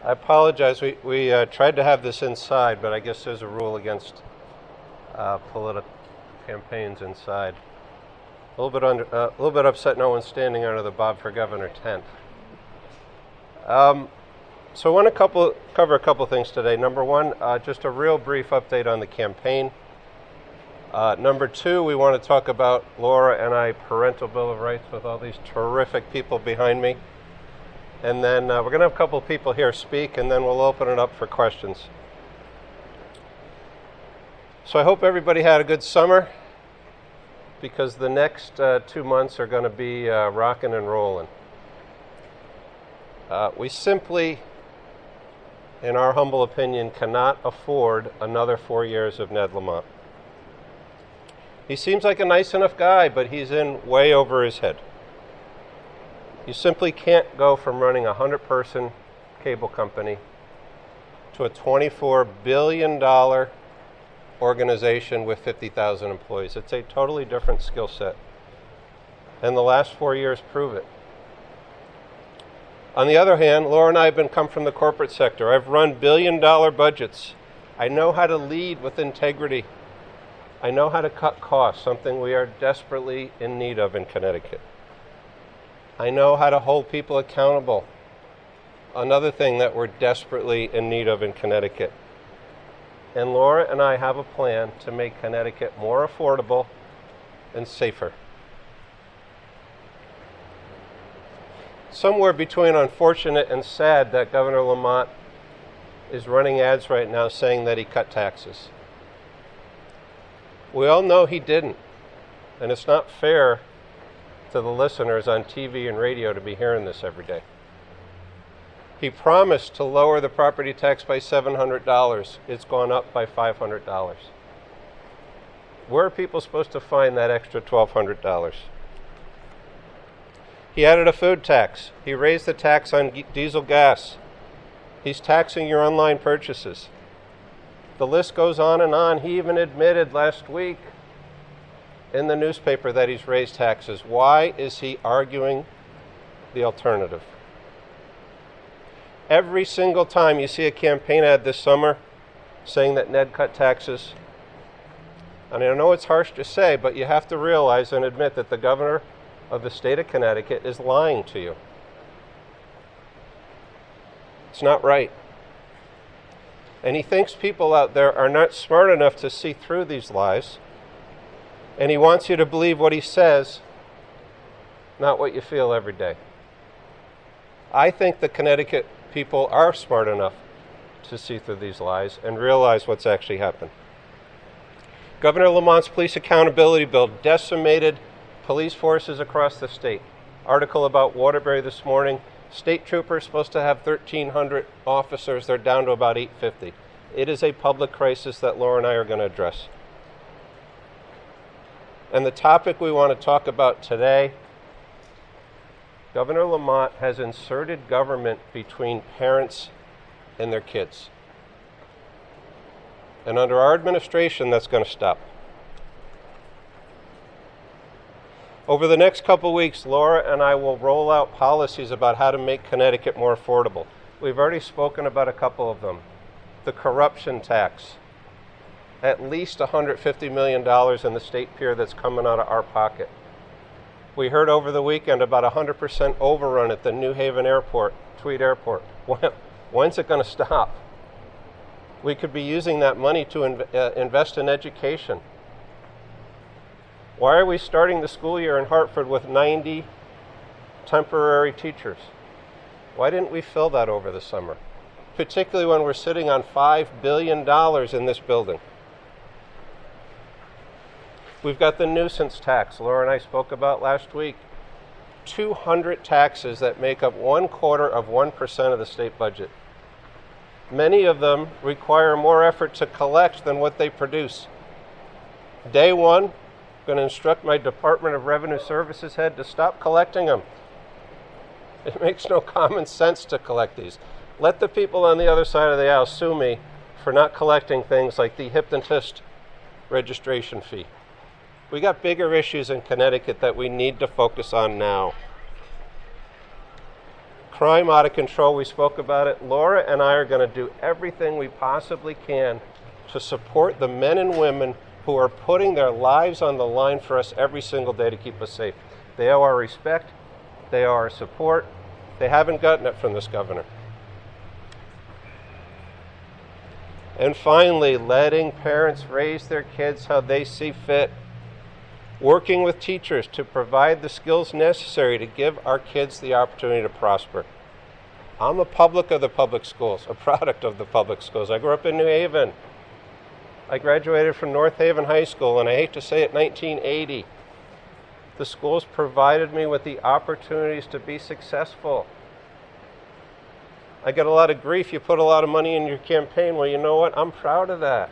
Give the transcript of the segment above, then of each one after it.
I apologize. We tried to have this inside, but I guess there's a rule against political campaigns inside. A little bit upset no one's standing under the Bob for Governor tent. So I want to cover a couple things today. Number one, just a real brief update on the campaign. Number two, we want to talk about Laura and I Parental Bill of Rights with all these terrific people behind me. And then we're going to have a couple of people here speak, and then we'll open it up for questions. So I hope everybody had a good summer, because the next 2 months are going to be rocking and rolling. We simply, in our humble opinion, cannot afford another 4 years of Ned Lamont. He seems like a nice enough guy, but he's in way over his head. You simply can't go from running a 100-person cable company to a $24 billion organization with 50,000 employees. It's a totally different skill set. And the last 4 years prove it. On the other hand, Laura and I have come from the corporate sector. I've run billion-dollar budgets. I know how to lead with integrity. I know how to cut costs, something we are desperately in need of in Connecticut. I know how to hold people accountable, another thing that we're desperately in need of in Connecticut. And Laura and I have a plan to make Connecticut more affordable and safer. Somewhere between unfortunate and sad that Governor Lamont is running ads right now saying that he cut taxes. We all know he didn't, and it's not fair to the listeners on TV and radio to be hearing this every day. He promised to lower the property tax by $700. It's gone up by $500. Where are people supposed to find that extra $1,200? He added a food tax. He raised the tax on diesel gas. He's taxing your online purchases. The list goes on and on. He even admitted last week in the newspaper that he's raised taxes. Why is he arguing the alternative? Every single time you see a campaign ad this summer saying that Ned cut taxes, and I know it's harsh to say, but you have to realize and admit that the governor of the state of Connecticut is lying to you. It's not right. And he thinks people out there are not smart enough to see through these lies. And he wants you to believe what he says, not what you feel every day. I think the Connecticut people are smart enough to see through these lies and realize what's actually happened. Governor Lamont's police accountability bill decimated police forces across the state. Article about Waterbury this morning. State troopers supposed to have 1,300 officers. They're down to about 850. It is a public crisis that Laura and I are going to address. And the topic we want to talk about today, Governor Lamont has inserted government between parents and their kids. And under our administration, that's going to stop. Over the next couple weeks, Laura and I will roll out policies about how to make Connecticut more affordable. We've already spoken about a couple of them. The corruption tax. At least $150 million in the state pier that's coming out of our pocket. We heard over the weekend about 100% overrun at the New Haven Airport, Tweed Airport. When's it going to stop? We could be using that money to invest in education. Why are we starting the school year in Hartford with 90 temporary teachers? Why didn't we fill that over the summer? Particularly when we're sitting on $5 billion in this building. We've got the nuisance tax Laura and I spoke about last week. 200 taxes that make up 0.25% of the state budget. Many of them require more effort to collect than what they produce. Day one, I'm going to instruct my Department of Revenue Services head to stop collecting them. It makes no common sense to collect these. Let the people on the other side of the aisle sue me for not collecting things like the hypnotist registration fee. We got bigger issues in Connecticut that we need to focus on now. crime out of control, we spoke about it. Laura and I are going to do everything we possibly can to support the men and women who are putting their lives on the line for us every single day to keep us safe. They owe our respect. They owe our support. They haven't gotten it from this governor. And finally, letting parents raise their kids how they see fit. Working with teachers to provide the skills necessary to give our kids the opportunity to prosper. I'm a product of the public schools. I grew up in New Haven. I graduated from North Haven High School, and I hate to say it, 1980. The schools provided me with the opportunities to be successful. I get a lot of grief. You put a lot of money in your campaign. Well, you know what? I'm proud of that.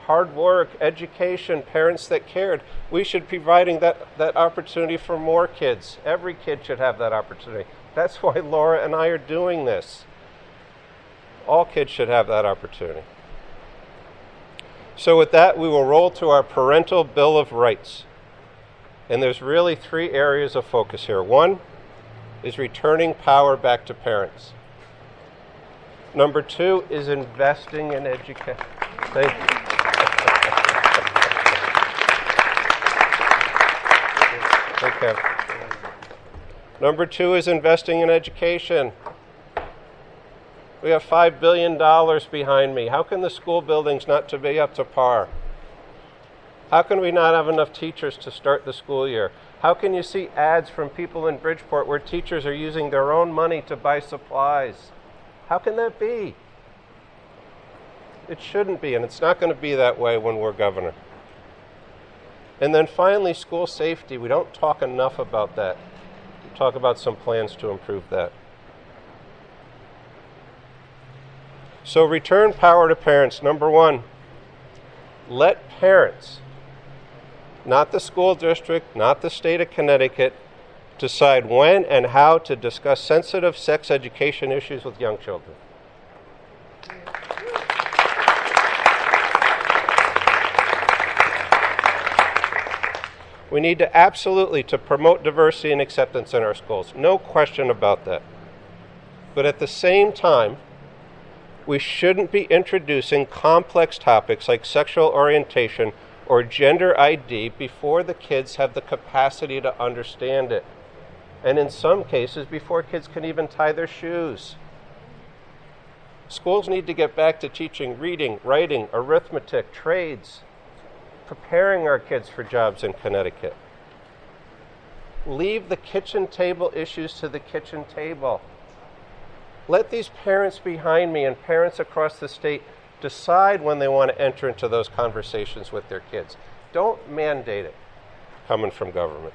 Hard work, education, parents that cared. We should be providing that opportunity for more kids. Every kid should have that opportunity. That's why Laura and I are doing this. All kids should have that opportunity. So with that, we will roll to our Parental Bill of Rights. And there's really 3 areas of focus here. 1 is returning power back to parents. Number 2 is investing in education. Thank you. Okay. Number 2 is investing in education. We have $5 billion behind me. How can the school buildings not to be up to par? How can we not have enough teachers to start the school year? How can you see ads from people in Bridgeport where teachers are using their own money to buy supplies? How can that be? It shouldn't be, and it's not going to be that way when we're governor. And then finally, school safety. We don't talk enough about that. We talk about some plans to improve that. So return power to parents. Number 1, let parents, not the school district, not the state of Connecticut, decide when and how to discuss sensitive sex education issues with young children. We need to absolutely promote diversity and acceptance in our schools. No question about that. But at the same time, we shouldn't be introducing complex topics like sexual orientation or gender ID before the kids have the capacity to understand it. And in some cases, before kids can even tie their shoes. Schools need to get back to teaching reading, writing, arithmetic, trades, preparing our kids for jobs in Connecticut. Leave the kitchen table issues to the kitchen table. Let these parents behind me and parents across the state decide when they want to enter into those conversations with their kids. Don't mandate it coming from government.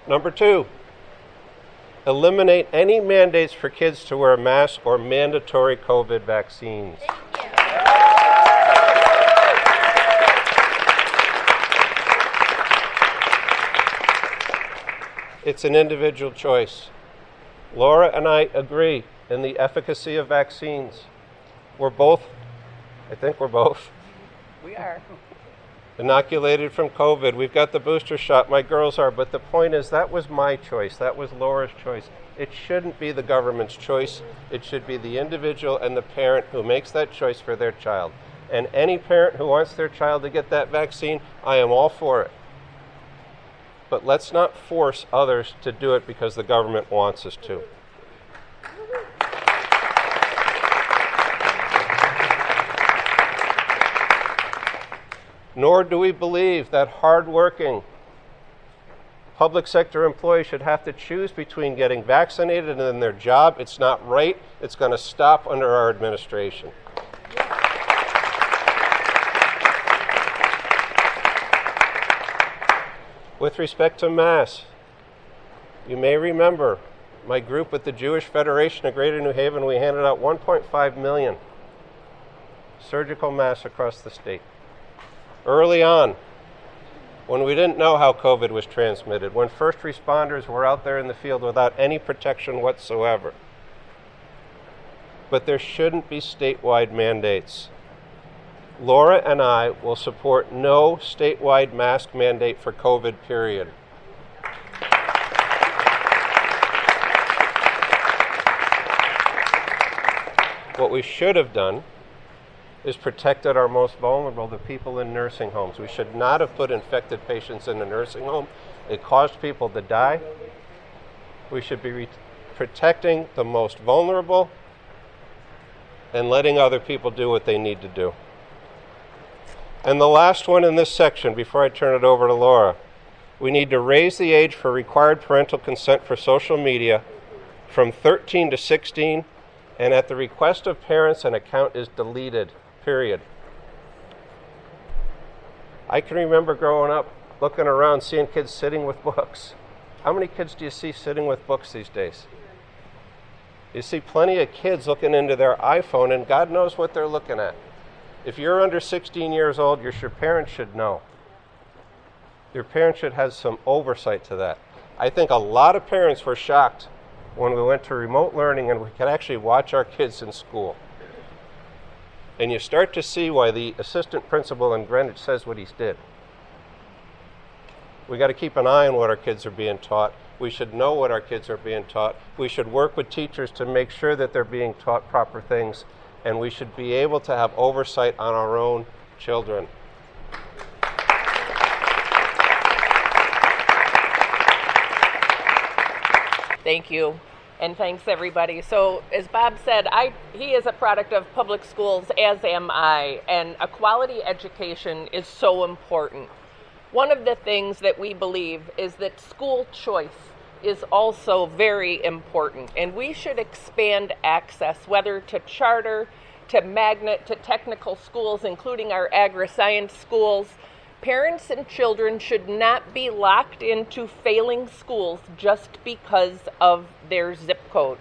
Number 2, eliminate any mandates for kids to wear masks or mandatory COVID vaccines. It's an individual choice. Laura and I agree in the efficacy of vaccines. We are inoculated from COVID. We've got the booster shot. My girls are. But the point is, that was my choice. That was Laura's choice. It shouldn't be the government's choice. It should be the individual and the parent who makes that choice for their child. And any parent who wants their child to get that vaccine, I am all for it. But let's not force others to do it because the government wants us to. Nor do we believe that hardworking public sector employees should have to choose between getting vaccinated and then their job. It's not right. It's going to stop under our administration. With respect to masks, you may remember my group with the Jewish Federation of Greater New Haven, we handed out 1.5 million surgical masks across the state. Early on, when we didn't know how COVID was transmitted, when first responders were out there in the field without any protection whatsoever. But there shouldn't be statewide mandates. Laura and I will support no statewide mask mandate for COVID, period. What we should have done is protected our most vulnerable, the people in nursing homes. We should not have put infected patients in a nursing home. It caused people to die. We should be protecting the most vulnerable and letting other people do what they need to do. And the last one in this section, before I turn it over to Laura, we need to raise the age for required parental consent for social media from 13 to 16, and at the request of parents, an account is deleted, period. I can remember growing up, looking around, seeing kids sitting with books. How many kids do you see sitting with books these days? You see plenty of kids looking into their iPhone, and God knows what they're looking at. If you're under 16 years old, your parents should know. Your parents should have some oversight to that. I think a lot of parents were shocked when we went to remote learning and we could actually watch our kids in school. And you start to see why the assistant principal in Greenwich says what he did. We got to keep an eye on what our kids are being taught. We should know what our kids are being taught. We should work with teachers to make sure that they're being taught proper things. And we should be able to have oversight on our own children. Thank you, and thanks everybody. So as Bob said, he is a product of public schools, as am I, and a quality education is so important. One of the things that we believe is that school choice is also very important, and we should expand access, whether to charter, to magnet, to technical schools, including our agri-science schools. Parents and children should not be locked into failing schools just because of their zip code.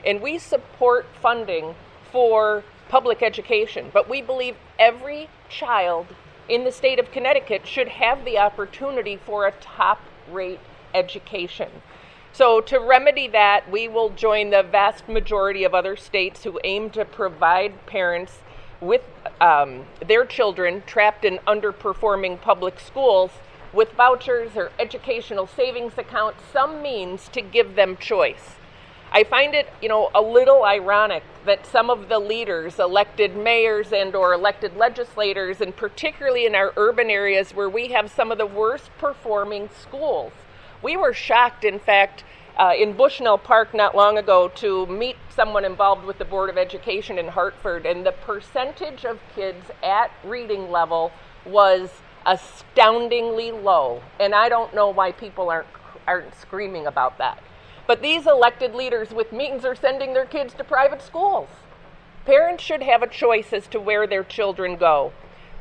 And we support funding for public education, but we believe every child in the state of Connecticut should have the opportunity for a top-rate education. So to remedy that, we will join the vast majority of other states who aim to provide parents with their children trapped in underperforming public schools with vouchers or educational savings accounts, some means to give them choice. I find it, a little ironic that some of the leaders, elected mayors and or elected legislators, and particularly in our urban areas where we have some of the worst performing schools. We were shocked, in fact, in Bushnell Park not long ago to meet someone involved with the Board of Education in Hartford, and the percentage of kids at reading level was astoundingly low. And I don't know why people aren't screaming about that. But these elected leaders with means are sending their kids to private schools. Parents should have a choice as to where their children go.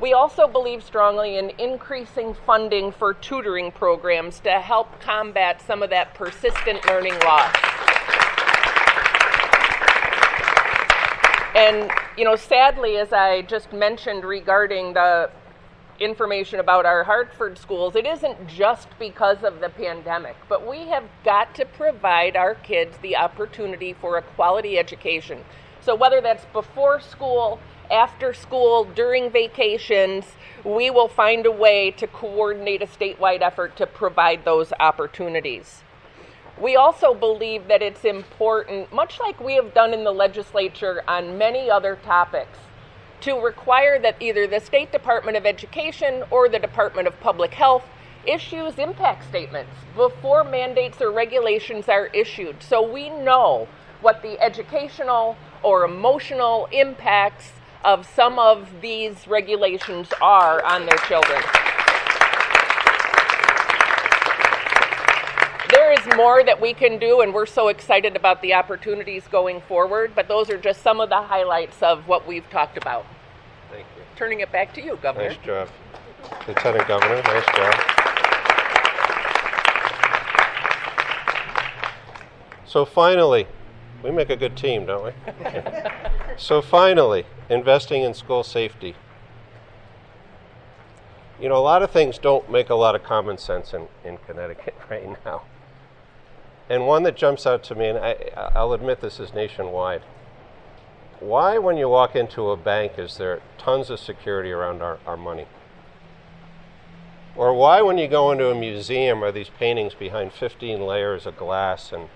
We also believe strongly in increasing funding for tutoring programs to help combat some of that persistent learning loss. And, sadly, as I just mentioned regarding the information about our Hartford schools, it isn't just because of the pandemic, but we have got to provide our kids the opportunity for a quality education. So whether that's before school, after school, during vacations, we will find a way to coordinate a statewide effort to provide those opportunities. We also believe that it's important, much like we have done in the legislature on many other topics, to require that either the State Department of Education or the Department of Public Health issues impact statements before mandates or regulations are issued, so we know what the educational or emotional impacts of some of these regulations are on their children. There is more that we can do, and we're so excited about the opportunities going forward, but those are just some of the highlights of what we've talked about. Thank you. Turning it back to you, Governor. Nice job. Lieutenant Governor, nice job. So finally, we make a good team, don't we? So finally, investing in school safety. A lot of things don't make a lot of common sense in Connecticut right now. And one that jumps out to me, and I'll admit this is nationwide. Why, when you walk into a bank, is there tons of security around our money? Or why, when you go into a museum, are these paintings behind 15 layers of glass and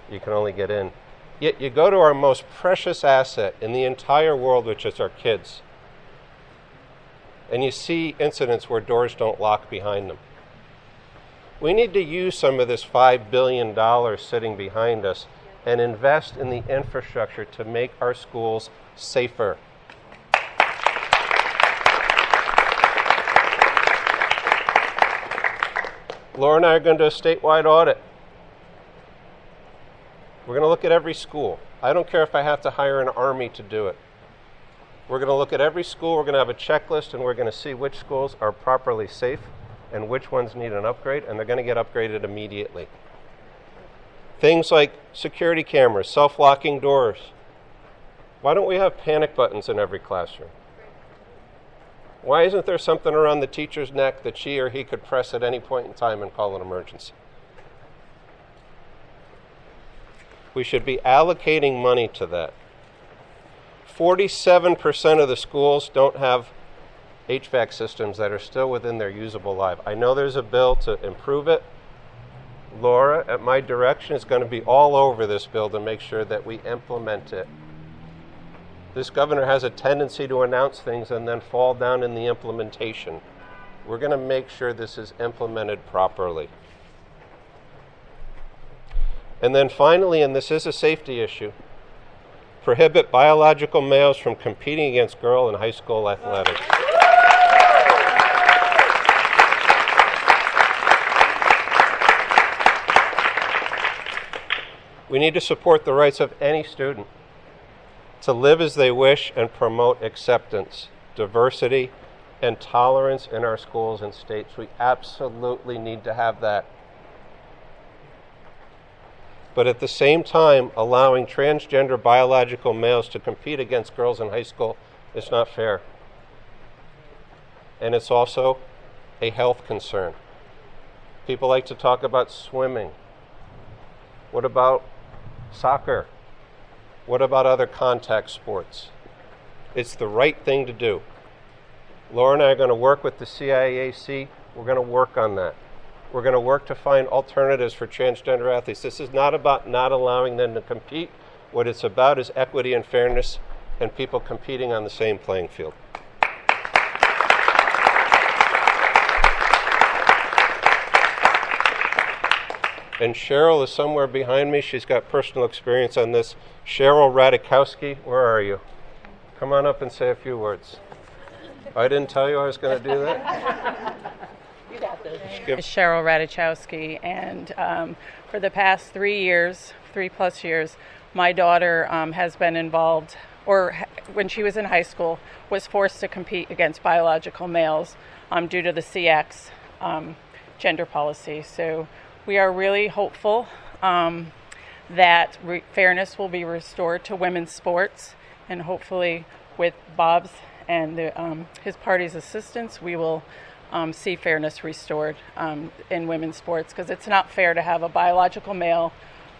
you can only get in? Yet you go to our most precious asset in the entire world, which is our kids, and you see incidents where doors don't lock behind them. We need to use some of this $5 billion sitting behind us and invest in the infrastructure to make our schools safer. Laura and I are going to do a statewide audit. We're going to look at every school. I don't care if I have to hire an army to do it. We're going to look at every school. We're going to have a checklist, and we're going to see which schools are properly safe and which ones need an upgrade, and they're going to get upgraded immediately. Things like security cameras, self-locking doors. Why don't we have panic buttons in every classroom? Why isn't there something around the teacher's neck that she or he could press at any point in time and call an emergency? We should be allocating money to that. 47% of the schools don't have HVAC systems that are still within their usable life. I know there's a bill to improve it. Laura, at my direction, is going to be all over this bill to make sure that we implement it. This governor has a tendency to announce things and then fall down in the implementation. We're going to make sure this is implemented properly. And then finally, and this is a safety issue, prohibit biological males from competing against girl and high school athletics. We need to support the rights of any student to live as they wish and promote acceptance, diversity, and tolerance in our schools and states. We absolutely need to have that. But at the same time, allowing transgender biological males to compete against girls in high school is not fair. And it's also a health concern. People like to talk about swimming. What about soccer? What about other contact sports? It's the right thing to do. Laura and I are going to work with the CIAC. We're going to work on that. We're going to work to find alternatives for transgender athletes. This is not about not allowing them to compete. What it's about is equity and fairness and people competing on the same playing field. And Cheryl is somewhere behind me. She's got personal experience on this. Cheryl Radikowski, where are you? Come on up and say a few words. I didn't tell you I was going to do that. You got this. Cheryl Radikowski, and for the past 3+ years, my daughter has been involved, or when she was in high school, was forced to compete against biological males due to the CX gender policy. So we are really hopeful that fairness will be restored to women's sports, and hopefully with Bob's and his party's assistance, we will see fairness restored in women's sports, because it's not fair to have a biological male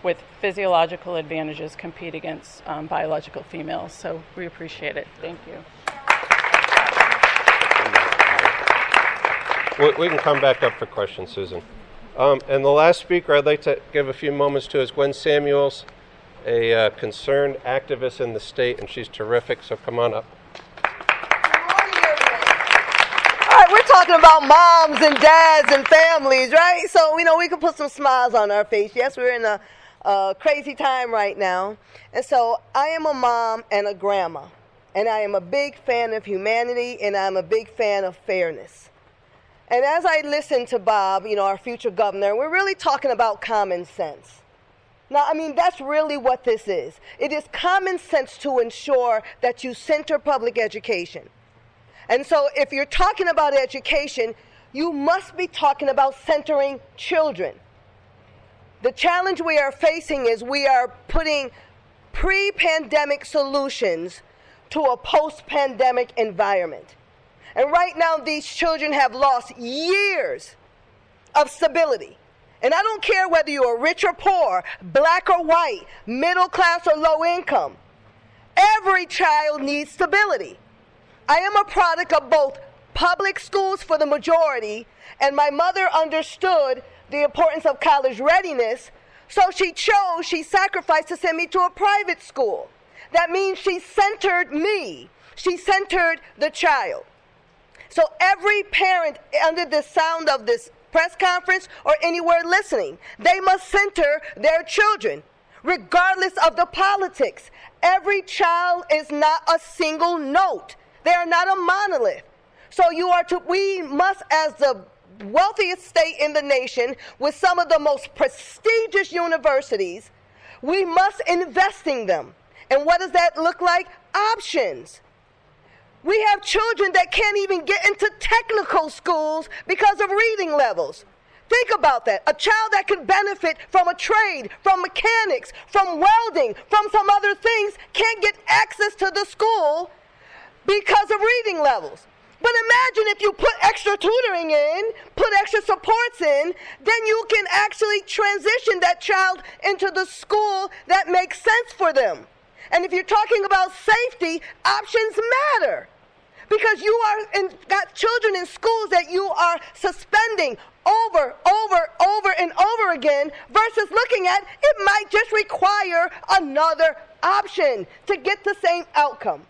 with physiological advantages compete against biological females. So we appreciate it. Thank you. We can come back up for questions, Susan. And the last speaker I'd like to give a few moments to is Gwen Samuels, a concerned activist in the state, and she's terrific, so come on up. We're talking about moms and dads and families, right? So, we can put some smiles on our face. Yes, we're in a crazy time right now. And so I am a mom and a grandma, and I am a big fan of humanity, and I'm a big fan of fairness. And as I listen to Bob, our future governor, we're really talking about common sense. Now, that's really what this is. It is common sense to ensure that you center public education. And so if you're talking about education, you must be talking about centering children. The challenge we are facing is we are putting pre-pandemic solutions to a post-pandemic environment. And right now, these children have lost years of stability. And I don't care whether you are rich or poor, black or white, middle class or low income. Every child needs stability. I am a product of both public schools for the majority, and my mother understood the importance of college readiness, so she sacrificed to send me to a private school. That means she centered me. She centered the child. So every parent under the sound of this press conference or anywhere listening, they must center their children, regardless of the politics. Every child is not a single note. They are not a monolith. So we must, as the wealthiest state in the nation, with some of the most prestigious universities, we must invest in them. And what does that look like? Options. We have children that can't even get into technical schools because of reading levels. Think about that. A child that could benefit from a trade, from mechanics, from welding, from some other things, can't get access to the school because of reading levels. But imagine if you put extra tutoring in, put extra supports in, then you can actually transition that child into the school that makes sense for them. And if you're talking about safety, options matter. Because you got children in schools that you are suspending over and over again, versus looking at it might just require another option to get the same outcome.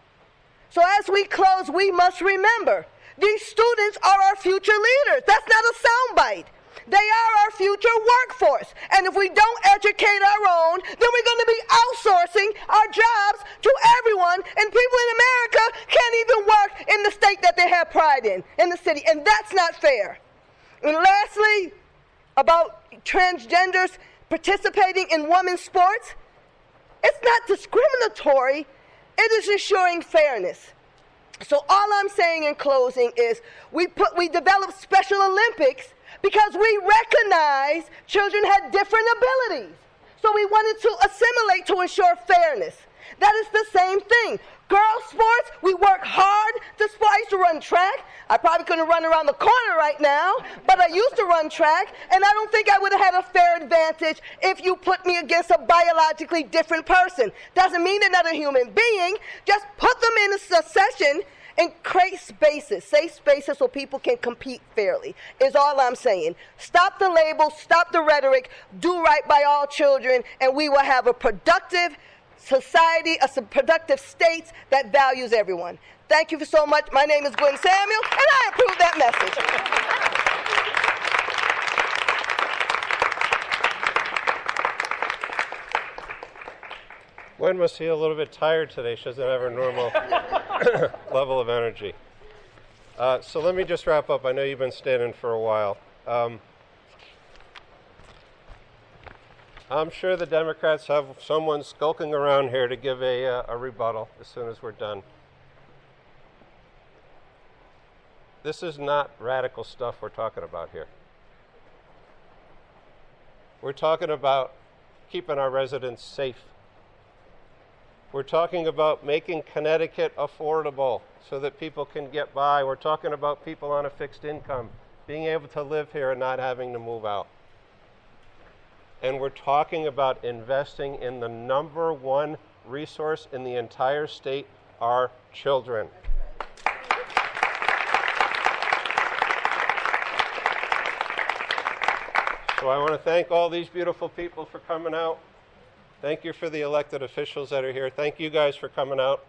So as we close, we must remember, these students are our future leaders. That's not a soundbite. They are our future workforce. And if we don't educate our own, then we're going to be outsourcing our jobs to everyone, and people in America can't even work in the state that they have pride in the city. And that's not fair. And lastly, about transgenders participating in women's sports, it's not discriminatory. It is ensuring fairness. So all I'm saying in closing is we developed Special Olympics because we recognize children had different abilities. So we wanted to assimilate to ensure fairness. That is the same thing. Girls' sports, we work hard to sport. I used to run track. I probably couldn't run around the corner right now, but I used to run track, and I don't think I would have had a fair advantage if you put me against a biologically different person. Doesn't mean they're not a human being. Just put them in a session and create spaces, safe spaces so people can compete fairly, is all I'm saying. Stop the labels, stop the rhetoric, do right by all children, and we will have a productive society, a productive state that values everyone. Thank you so much. My name is Gwen Samuels, and I approve that message. Gwen must feel a little bit tired today. She doesn't have her normal level of energy. So let me just wrap up. I know you've been standing for a while. I'm sure the Democrats have someone skulking around here to give a rebuttal as soon as we're done. This is not radical stuff we're talking about here. We're talking about keeping our residents safe. We're talking about making Connecticut affordable so that people can get by. We're talking about people on a fixed income being able to live here and not having to move out. And we're talking about investing in the number one resource in the entire state, our children. So I want to thank all these beautiful people for coming out. Thank you for the elected officials that are here. Thank you guys for coming out.